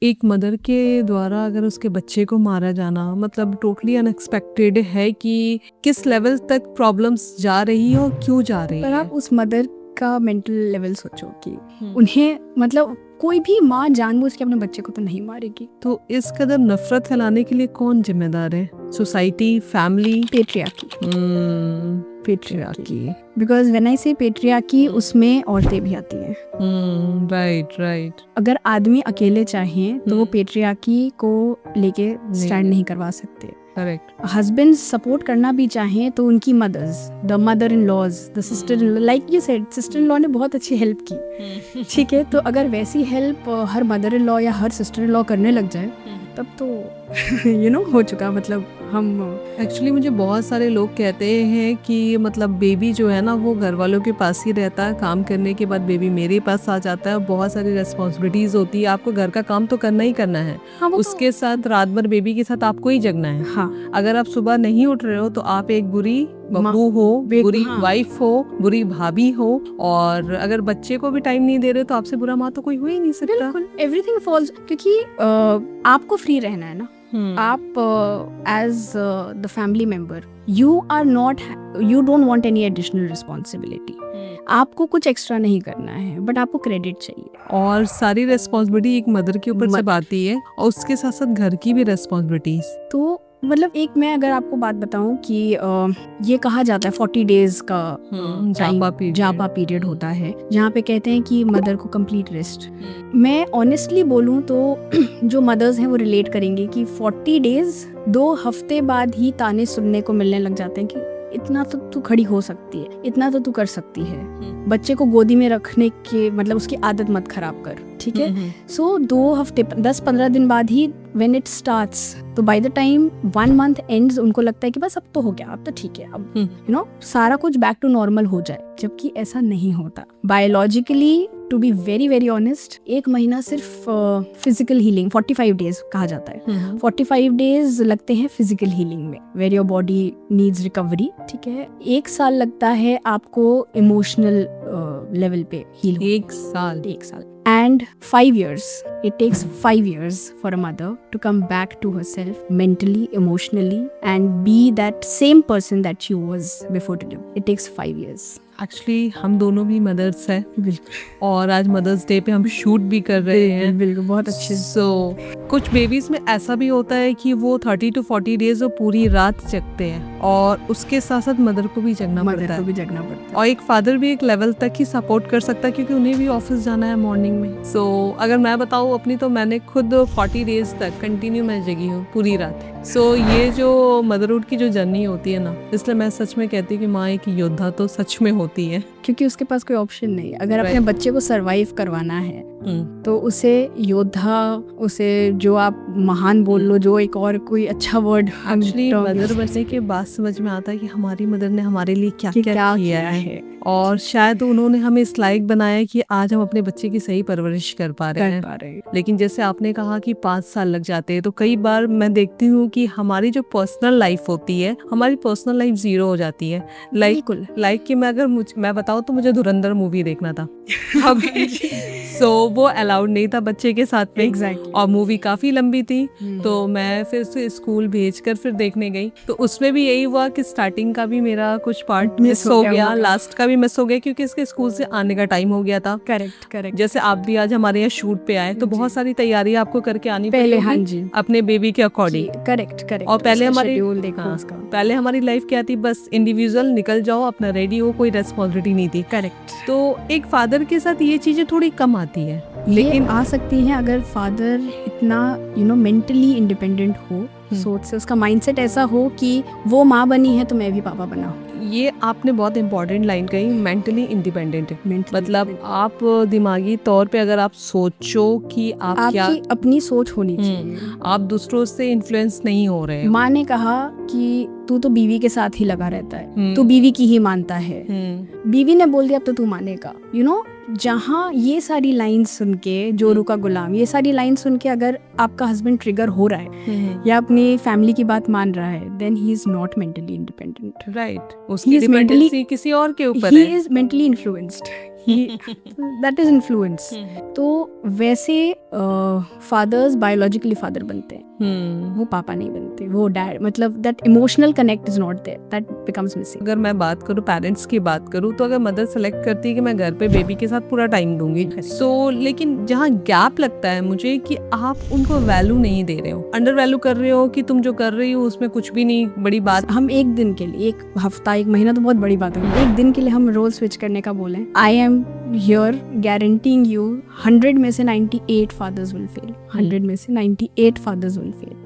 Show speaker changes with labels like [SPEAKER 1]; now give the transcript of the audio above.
[SPEAKER 1] एक मदर के द्वारा अगर उसके बच्चे को मारा जाना मतलब टोटली अनएक्सपेक्टेड है कि किस लेवल तक प्रॉब्लम्स जा रही है और क्यों जा रही
[SPEAKER 2] पर
[SPEAKER 1] है।
[SPEAKER 2] आप उस मदर का मेंटल लेवल सोचो कि उन्हें मतलब कोई भी माँ जानबूझ के अपने बच्चे को तो नहीं मारेगी।
[SPEAKER 1] तो इस कदर नफरत फैलाने के लिए कौन जिम्मेदार है? Society, family,
[SPEAKER 2] patriarchy.
[SPEAKER 1] Patriarchy.
[SPEAKER 2] Because when I से पेट्रियार्की उसमें औरतें भी आती हैं।
[SPEAKER 1] राइट।
[SPEAKER 2] अगर आदमी अकेले चाहें तो वो पेट्रियार्की को लेके स्टैंड नहीं करवा सकते।
[SPEAKER 1] करेक्ट।
[SPEAKER 2] हस्बैंड सपोर्ट करना भी चाहें तो उनकी mothers, the mother in laws, the sister in law, like you said sister in law ने बहुत अच्छी हेल्प की। ठीक है, तो अगर वैसी help her mother in law या हर सिस्टर इन लॉ करने लग जाए तब तो हो चुका। मतलब हम
[SPEAKER 1] एक्चुअली मुझे बहुत सारे लोग कहते हैं कि मतलब बेबी जो है ना वो घर वालों के पास ही रहता है, काम करने के बाद बेबी मेरे पास आ जाता है, बहुत सारी रेस्पॉन्सिबिलिटीज होती है, आपको घर का काम तो करना ही करना है।
[SPEAKER 2] हाँ,
[SPEAKER 1] उसके साथ रात भर बेबी के साथ आपको ही जगना है।
[SPEAKER 2] हाँ,
[SPEAKER 1] अगर आप सुबह नहीं उठ रहे हो तो आप एक बुरी बहू हो, बुरी वाइफ हो, बुरी भाभी हो, और अगर बच्चे को भी टाइम नहीं दे रहे तो आपसे बुरा माँ तो कोई हो ही नहीं सकता।
[SPEAKER 2] बिल्कुल एवरीथिंग फॉल्स, क्योंकि आपको फ्री रहना है ना। आप as the family member you don't want any additional responsibility. आपको कुछ एक्स्ट्रा नहीं करना है, बट आपको क्रेडिट चाहिए।
[SPEAKER 1] और सारी रेस्पॉन्सिबिलिटी एक मदर के ऊपर से आती है और उसके साथ साथ घर की भी रेस्पॉन्सिबिलिटीज।
[SPEAKER 2] तो मतलब एक मैं अगर आपको बात बताऊं कि ये कहा जाता है 40 डेज का जापा पीरियड होता है जहाँ पे कहते हैं कि मदर को कंप्लीट रेस्ट। मैं ऑनेस्टली बोलूं तो जो मदर्स हैं वो रिलेट करेंगे कि 40 डेज 2 हफ्ते बाद ही ताने सुनने को मिलने लग जाते हैं कि इतना तो तू खड़ी हो सकती है, इतना तो तू कर सकती है, बच्चे को गोदी में रखने के मतलब उसकी आदत मत खराब कर। ठीक है, सो 2 हफ्ते 10-15 दिन बाद ही व्हेन इट स्टार्ट्स, तो by the time 1 month ends उनको लगता है कि बस अब तो हो गया, अब तो ठीक है, अब सारा कुछ बैक टू नॉर्मल हो जाए, जबकि ऐसा नहीं होता। Biologically to be very very honest 1 महीना सिर्फ फिजिकल हीलिंग 45 डेज कहा जाता है। 45 डेज लगते हैं फिजिकल हीलिंग में, where your body needs recovery. ठीक है, 1 साल लगता है आपको इमोशनल लेवल पे हील।
[SPEAKER 1] 1 साल
[SPEAKER 2] and 5 years, it takes 5 years for a mother to come back to herself mentally, emotionally and be that same person that she was before delivery. It takes 5 years.
[SPEAKER 1] Actually हम दोनों भी mother's हैं।
[SPEAKER 2] बिल्कुल,
[SPEAKER 1] और आज mother's day पे हम shoot भी कर रहे हैं।
[SPEAKER 2] बिल्कुल, बहुत अच्छे।
[SPEAKER 1] कुछ बेबीज में ऐसा भी होता है कि वो 30 to 40 डेज वो पूरी रात जगते हैं और उसके साथ साथ मदर को भी जगना पड़ता है। और एक फादर भी एक लेवल तक ही सपोर्ट कर सकता है क्योंकि उन्हें भी ऑफिस जाना है मॉर्निंग में। अगर मैं बताऊँ अपनी, तो मैंने खुद 40 डेज तक कंटिन्यू मैं जगी हूँ पूरी रात। ये जो मदरहुड की जो जर्नी होती है ना, इसलिए मैं सच में कहती हूँ कि माँ एक योद्धा तो सच में होती है,
[SPEAKER 2] क्योंकि उसके पास कोई ऑप्शन नहीं। अगर अपने बच्चे को सरवाइव करवाना है तो उसे योद्धा, उसे जो आप महान बोल लो, जो एक और कोई अच्छा वर्ड।
[SPEAKER 1] एक्चुअली मदर बनने के बाद समझ में आता है कि हमारी मदर ने हमारे लिए क्या क्या किया है और शायद उन्होंने हमें इस लायक बनाया कि आज हम अपने बच्चे की सही परवरिश कर पा रहे हैं। लेकिन जैसे आपने कहा कि 5 साल लग जाते हैं, तो कई बार मैं देखती हूँ कि हमारी जो पर्सनल लाइफ होती है, हमारी पर्सनल लाइफ 0 हो जाती है। लाइक कि मैं बताऊँ तो मुझे धुरंधर मूवी देखना था वो अलाउड नहीं था बच्चे के साथ में।
[SPEAKER 2] Exactly.
[SPEAKER 1] और मूवी काफी लंबी थी तो मैं फिर से स्कूल भेजकर फिर देखने गई, तो उसमें भी यही हुआ कि स्टार्टिंग का भी मेरा कुछ पार्ट मिस हो गया, लास्ट का भी मिस हो गया क्योंकि इसके स्कूल से आने का टाइम हो गया था।
[SPEAKER 2] करेक्ट।
[SPEAKER 1] जैसे आप भी आज हमारे यहाँ शूट पे आए तो बहुत सारी तैयारी आपको करके आनी
[SPEAKER 2] पहले।
[SPEAKER 1] हाँ जी, अपने बेबी के अकॉर्डिंग।
[SPEAKER 2] करेक्ट।
[SPEAKER 1] और पहले हमारी लाइफ क्या थी, बस इंडिविजुअल निकल जाओ, अपना रेडी हो, कोई रेस्पॉन्सिबिलिटी नहीं थी।
[SPEAKER 2] करेक्ट।
[SPEAKER 1] तो एक फादर के साथ ये चीजें थोड़ी कम आती है,
[SPEAKER 2] लेकिन आ सकती हैं अगर फादर इतना मेंटली इंडिपेंडेंट हो, सोच से उसका माइंडसेट ऐसा हो कि वो माँ बनी है तो मैं भी पापा बना हूँ।
[SPEAKER 1] ये आपने बहुत इंपॉर्टेंट लाइन कही, मेंटली इंडिपेंडेंट। मतलब आप दिमागी तौर पे अगर आप सोचो कि आप क्या,
[SPEAKER 2] अपनी सोच होनी चाहिए,
[SPEAKER 1] आप दूसरों से इन्फ्लुएंस नहीं हो रहे।
[SPEAKER 2] माँ ने कहा कि तू तो बीवी के साथ ही लगा रहता है, तू बीवी की ही मानता है। बीवी ने बोल दिया अब तो तू मानेगा। जहाँ ये सारी लाइन सुन के, जोरू का गुलाम, ये सारी लाइन सुन के अगर आपका हस्बैंड ट्रिगर हो रहा है या अपनी फैमिली की बात मान रहा है, then he is not mentally independent.
[SPEAKER 1] Right, उसकी डिपेंडेंसी किसी और के ऊपर है।
[SPEAKER 2] He is mentally influenced, that is influence. तो वैसे फादर्स बायोलॉजिकली फादर बनते हैं, वो पापा नहीं बनते, वो डैड, मतलब that emotional connect is not there, that becomes missing.
[SPEAKER 1] अगर मैं बात करूँ, पेरेंट्स की बात करूँ, तो अगर मदर सेलेक्ट करती है कि मैं घर पे बेबी के साथ पूरा टाइम दूंगी, लेकिन जहाँ गैप लगता है मुझे कि आप उनको वैल्यू नहीं दे रहे हो, अंडर वैल्यू कर रहे हो कि तुम जो कर रही हो उसमें कुछ भी नहीं बड़ी बात।
[SPEAKER 2] हम एक दिन के लिए, एक हफ्ता, एक महीना तो बहुत बड़ी बात है, एक दिन के लिए हम रोल स्विच करने का बोले, I am here guaranteeing you 100 में से 98 फादर्स विल फेल, 100 में से 98 फादर्स विल फेल।